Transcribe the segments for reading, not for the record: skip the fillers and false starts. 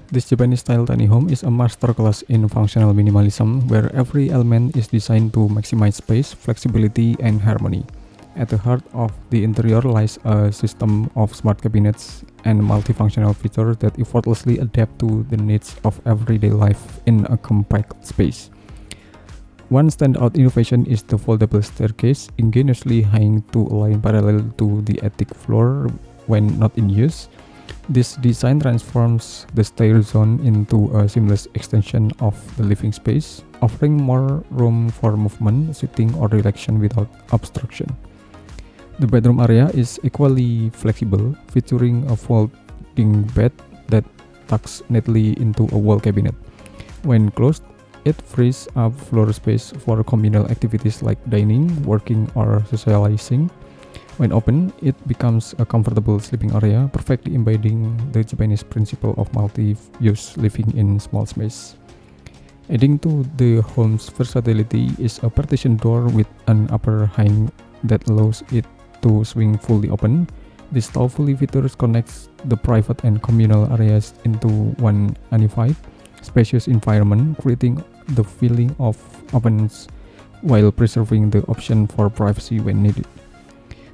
This Japanese-style tiny home is a masterclass in functional minimalism, where every element is designed to maximize space, flexibility, and harmony. At the heart of the interior lies a system of smart cabinets and multifunctional features that effortlessly adapt to the needs of everyday life in a compact space. One standout innovation is the foldable staircase, ingeniously hinged to align parallel to the attic floor when not in use. This design transforms the stair zone into a seamless extension of the living space, offering more room for movement, sitting, or relaxation without obstruction. The bedroom area is equally flexible, featuring a folding bed that tucks neatly into a wall cabinet. When closed, it frees up floor space for communal activities like dining, working, or socializing. When open, it becomes a comfortable sleeping area, perfectly embodying the Japanese principle of multi-use living in small space. Adding to the home's versatility is a partition door with an upper hang that allows it to swing fully open. This thoughtfully features connects the private and communal areas into one unified, spacious environment, creating the feeling of openness while preserving the option for privacy when needed.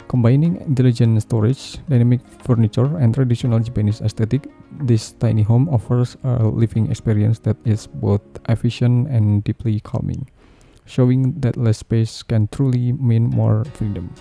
Combining intelligent storage, dynamic furniture, and traditional Japanese aesthetic, this tiny home offers a living experience that is both efficient and deeply calming, showing that less space can truly mean more freedom.